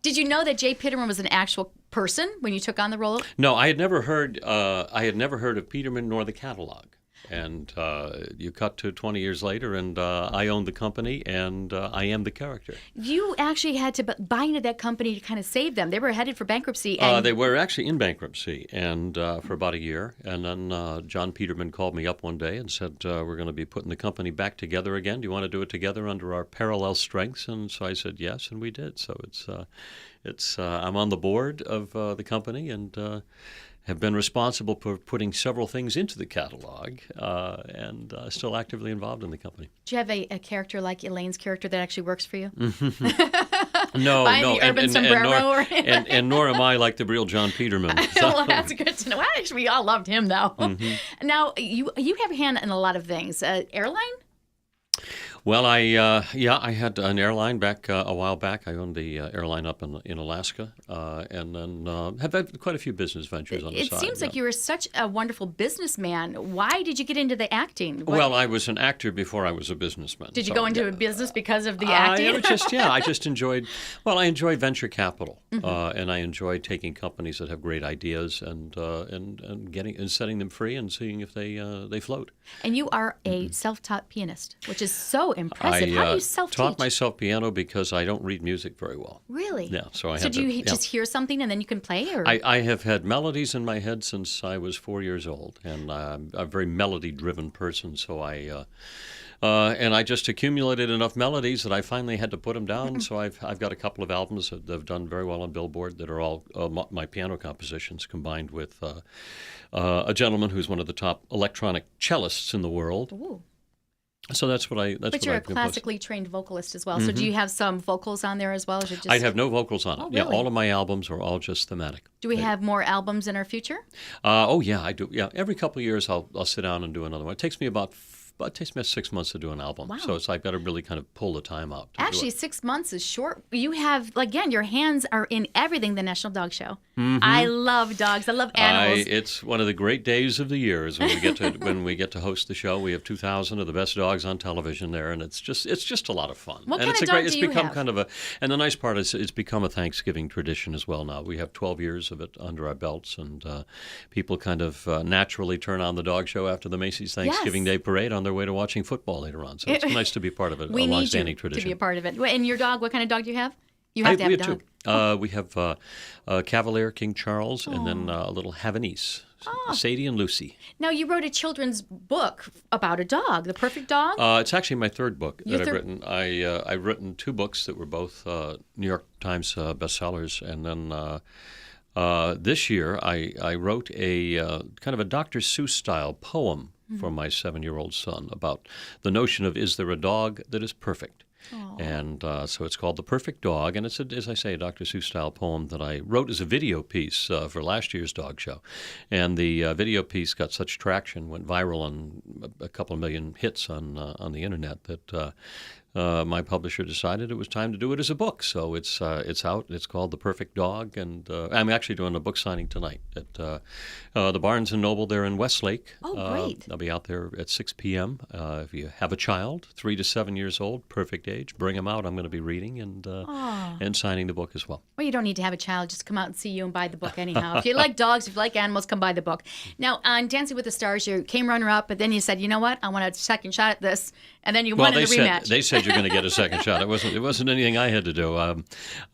Did you know that Jay Peterman was an actual person when you took on the role? No, I had never heard. I had never heard of Peterman nor the catalog. And you cut to 20 years later, and I own the company, and I am the character. You actually had to buy into that company to kind of save them. They were headed for bankruptcy. And they were actually in bankruptcy, and for about a year. And then John Peterman called me up one day and said, we're going to be putting the company back together again. Do you want to do it together under our parallel strengths? And so I said yes, and we did. So it's I'm on the board of the company, and have been responsible for putting several things into the catalog, and still actively involved in the company. Do you have a character like Elaine's character that actually works for you? No, Buying no, the urban sombrero and nor am I like the real John Peterman. So. Well, that's good to know. Well, actually, we all loved him, though. Mm-hmm. Now, you have a hand in a lot of things. Airline? Well, I had an airline back a while back. I owned the airline up in Alaska, and then have had quite a few business ventures on the side. It seems like you were such a wonderful businessman. Why did you get into the acting? Well, I was an actor before I was a businessman. Did you go into a business because of the acting? I just enjoyed. Well, I enjoy venture capital, and I enjoy taking companies that have great ideas and setting them free and seeing if they float. And you are a self-taught pianist, which is so impressive. How do you self-teach? Taught myself piano because I don't read music very well. Really? Yeah. So do you just hear something and then you can play? Or? I have had melodies in my head since I was 4 years old, and I'm a very melody-driven person. So I just accumulated enough melodies that I finally had to put them down. So I've got a couple of albums that have done very well on Billboard that are all my piano compositions combined with a gentleman who's one of the top electronic cellists in the world. Ooh. So that's what I. But you're a classically trained vocalist as well. Mm-hmm. So do you have some vocals on there as well? Or just... I have no vocals on it. Really? Yeah, all of my albums are all just thematic. Do we have more albums in our future? Oh yeah, I do. Yeah, every couple of years I'll sit down and do another one. It takes me about 6 months to do an album. Wow. So I've got to really kind of pull the time out. Actually, 6 months is short. You have, again, your hands are in everything, the National Dog Show. Mm-hmm. I love dogs. I love animals. It's one of the great days of the year is when we get to host the show. We have 2,000 of the best dogs on television there, and it's just a lot of fun. What and kind of dog do you have? And the nice part is it's become a Thanksgiving tradition as well now. We have 12 years of it under our belts, and people kind of naturally turn on the dog show after the Macy's Thanksgiving Day Parade on their way to watching football later on. So it's nice to be part of it. We a long-standing need you tradition. to be a part of it. And your dog, what kind of dog do you have? You have to have a dog. Two. We have Cavalier, King Charles, and then a little Havanese, Sadie and Lucy. Now, you wrote a children's book about a dog, The Perfect Dog? It's actually my third book that I've written. I've written two books that were both New York Times bestsellers, and then this year I wrote a kind of a Dr. Seuss-style poem for my 7-year-old son about the notion of, is there a dog that is perfect? Aww. And so it's called The Perfect Dog, and it's, as I say, a Dr. Seuss-style poem that I wrote as a video piece for last year's dog show. And the video piece got such traction, went viral on a couple of million hits on the internet that my publisher decided it was time to do it as a book. So it's out. It's called The Perfect Dog, and I'm actually doing a book signing tonight at the Barnes & Noble there in Westlake. Oh, great. I'll be out there at 6 p.m. If you have a child, 3 to 7 years old, perfect age, bring them out. I'm going to be reading and signing the book as well. Well, you don't need to have a child. Just come out and see you and buy the book anyhow. If you like dogs, if you like animals, come buy the book. Now, on Dancing with the Stars, you came runner-up, but then you said, you know what, I want a second shot at this, and then you won in the rematch. They said you're going to get a second shot. It wasn't anything I had to do.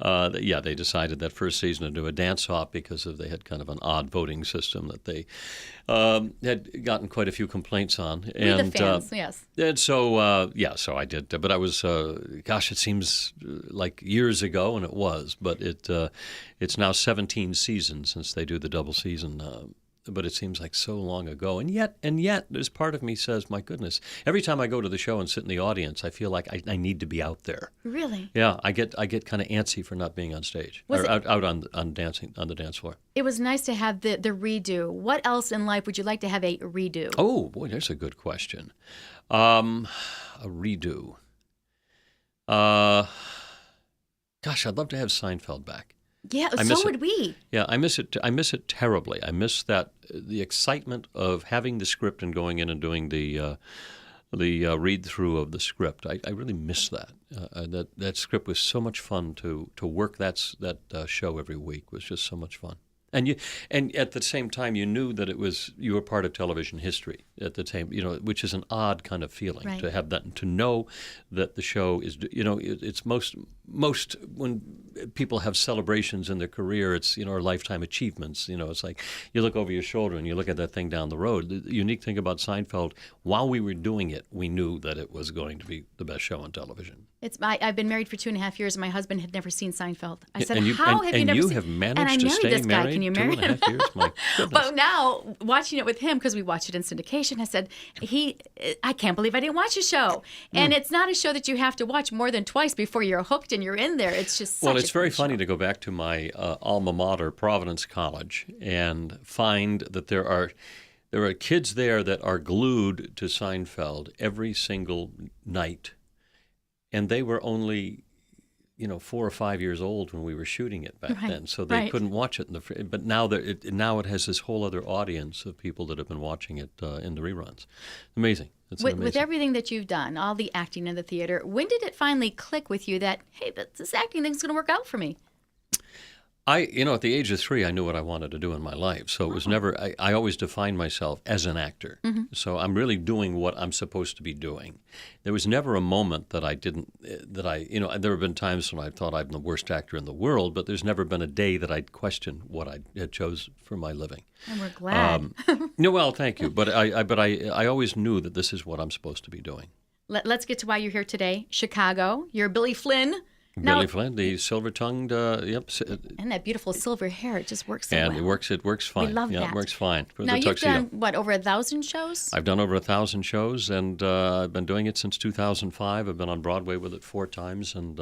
They decided that first season to do a dance-off because they had kind of an odd voting system that they had gotten quite a few complaints on. The fans, yes. And so, so I did. But I was, it seems like years ago, and it was. But it's now 17 seasons since they do the double season. But it seems like so long ago. And yet, there's part of me says, my goodness, every time I go to the show and sit in the audience, I feel like I need to be out there. Really? Yeah, I get kind of antsy for not being on stage or out on dancing on the dance floor. It was nice to have the redo. What else in life would you like to have a redo? Oh, boy, there's a good question. A redo. Gosh, I'd love to have Seinfeld back. Yeah, so would we. Yeah, I miss it. I miss it terribly. I miss the excitement of having the script and going in and doing the read through of the script. I really miss that. That script was so much fun to work. That show every week was just so much fun. And at the same time, you knew that you were part of television history at the time, which is an odd kind of feeling Right. to have that, to know that the show is, it's most when people have celebrations in their career, it's, our lifetime achievements. It's like you look over your shoulder and you look at that thing down the road. The unique thing about Seinfeld, while we were doing it, we knew that it was going to be the best show on television. I've been married for 2.5 years, and my husband had never seen Seinfeld. I said, and "How have you never seen?" have managed and I to married stay this guy. married Can you marry 2.5 years? My goodness. But now, watching it with him, because we watched it in syndication, I said, I can't believe I didn't watch a show. And it's not a show that you have to watch more than twice before you're hooked and you're in there. It's just such it's a very great funny show. to go back to my alma mater, Providence College, and find that there are kids there that are glued to Seinfeld every single night, and they were only 4 or 5 years old when we were shooting it back Right, then, so they right. couldn't watch it but now now it has this whole other audience of people that have been watching it in the reruns. Amazing. It's With amazing. everything that you've done, all the acting in the theater, when did it finally click with you that, hey, this acting thing's going to work out for me? At the age of 3, I knew what I wanted to do in my life. So it was never, I always defined myself as an actor. Mm-hmm. So I'm really doing what I'm supposed to be doing. There was never a moment that I didn't, there have been times when I thought I'm the worst actor in the world, but there's never been a day that I'd questioned what I had chose for my living. And we're glad. No, well, thank you. But I always knew that this is what I'm supposed to be doing. Let's get to why you're here today. Chicago. You're Billy Flynn. Billy Flynn, the silver-tongued, yep. And that beautiful silver hair, it just works so And well. it works fine. We love yeah, that. It works fine. Now, The you've tuxedo. done, over 1,000 shows? I've done over 1,000 shows, and I've been doing it since 2005. I've been on Broadway with it 4 times, and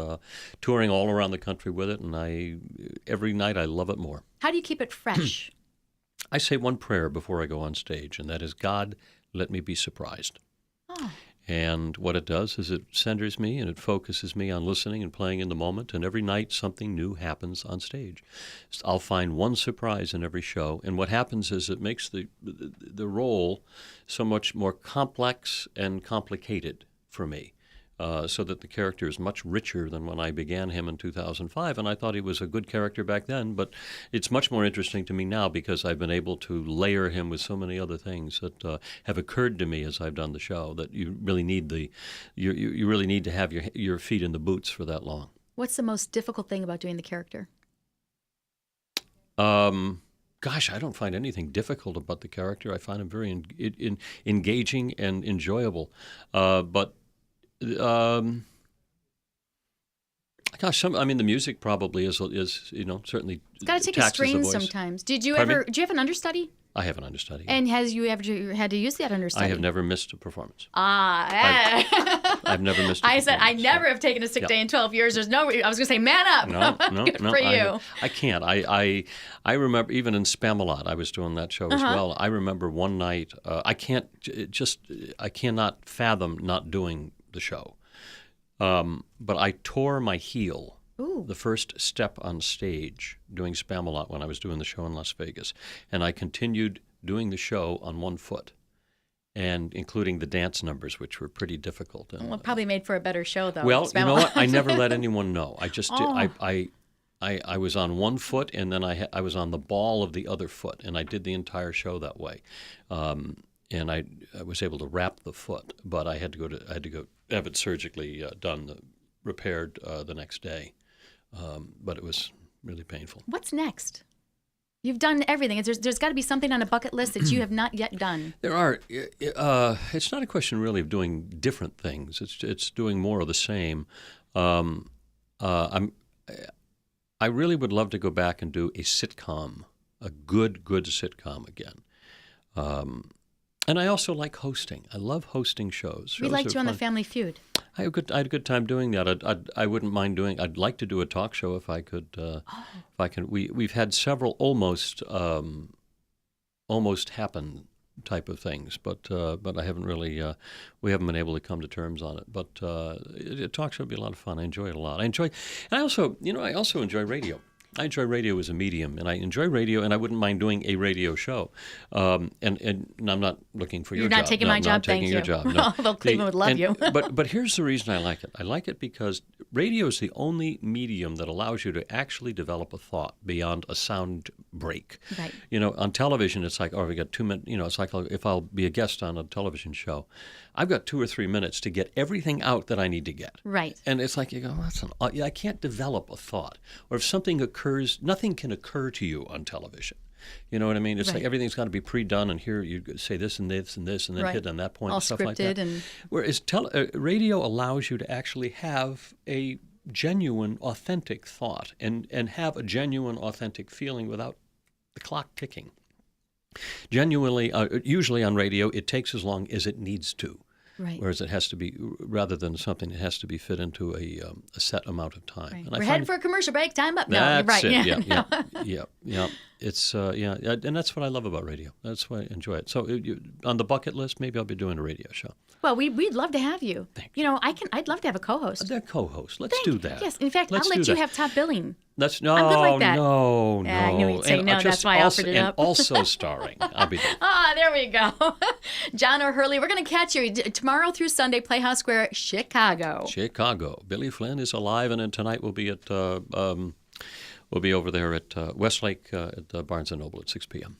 touring all around the country with it. And every night I love it more. How do you keep it fresh? I say one prayer before I go on stage, and that is, God, let me be surprised. Oh. And what it does is it centers me and it focuses me on listening and playing in the moment. And every night something new happens on stage. I'll find one surprise in every show. And what happens is it makes the role so much more complex and complicated for me. So that the character is much richer than when I began him in 2005. And I thought he was a good character back then, but it's much more interesting to me now because I've been able to layer him with so many other things that have occurred to me as I've done the show, that you really need you really need to have your feet in the boots for that long. What's the most difficult thing about doing the character? Gosh, I don't find anything difficult about the character. I find him very engaging and enjoyable. Gosh, the music probably is certainly It's got to take a taxes the strain voice. sometimes. Did you Pardon ever? me? Do you have an understudy? I have an understudy. And has you ever had to use that understudy? I have never missed a performance. I've never missed a I said I performance, never have taken a sick day in 12 years. There's no. I was going to say, man up. No, Good no, for you. I can't. I remember even in Spamalot, I was doing that show as well. I remember one night, I cannot fathom not doing the show. But I tore my heel Ooh. the first step on stage doing Spamalot when I was doing the show in Las Vegas. And I continued doing the show on one foot, and including the dance numbers, which were pretty difficult. And, Well, probably made for a better show, though. well, you know Spamalot. what? I never let anyone know. I just Oh. I was on one foot, and then I was on the ball of the other foot, and I did the entire show that way. And I was able to wrap the foot, but I had to go have it surgically repaired the next day. But it was really painful. What's next? You've done everything. There's got to be something on a bucket list that you have not yet done. There are. It's not a question really of doing different things. It's doing more of the same. I really would love to go back and do a sitcom, a good sitcom again. And I also like hosting. I love hosting shows. We liked Shows you are on The fun. Family Feud. I had a good time doing that. I wouldn't mind doing. I'd like to do a talk show if I could. If I can. We've had several almost happen type of things, but I haven't really. We haven't been able to come to terms on it. But a talk show would be a lot of fun. I enjoy it a lot. And I also enjoy radio. I enjoy radio as a medium, and I enjoy radio, and I wouldn't mind doing a radio show. And I'm not looking for your You're job. not taking No, my I'm job, not taking thank your you. job. No. Although Cleveland would love you. but here's the reason I like it. I like it because radio is the only medium that allows you to actually develop a thought beyond a sound break. Right. You know, on television, it's like, oh, we got 2 minutes. You know, it's like if I'll be a guest on a television show, I've got 2 or 3 minutes to get everything out that I need to get. Right. And it's like, you go, I can't develop a thought. Or if something occurs, nothing can occur to you on television. You know what I mean? It's Right. like everything's got to be pre-done, and here you say this and this and this, and then Right. hit on that point All and stuff like that. scripted and- Whereas radio allows you to actually have a genuine, authentic thought and have a genuine, authentic feeling without the clock ticking. Genuinely, usually on radio, it takes as long as it needs to. Right. Whereas it has to be, rather than something that has to be fit into a set amount of time. Right. And I We're find heading for a commercial break. Time up. No, that's you're right. it. Yeah. Yeah. It's and that's what I love about radio. That's why I enjoy it. So on the bucket list, maybe I'll be doing a radio show. Well, we'd love to have you. Thanks. You know, I'd love to have a co-host. The co-host. Let's do that. Yes. In fact, Let's I'll let do you that. have top billing. That's I'm good like that. No. Yeah, I knew you'd say And no, that's why I offered it and up. also starring. I'll be there. Ah, there we go. John O'Hurley, we're going to catch you tomorrow through Sunday, PlayhouseSquare, Chicago. Chicago. Billy Flynn is alive, and then tonight we'll be at we'll be over there at Westlake at Barnes & Noble at 6 p.m.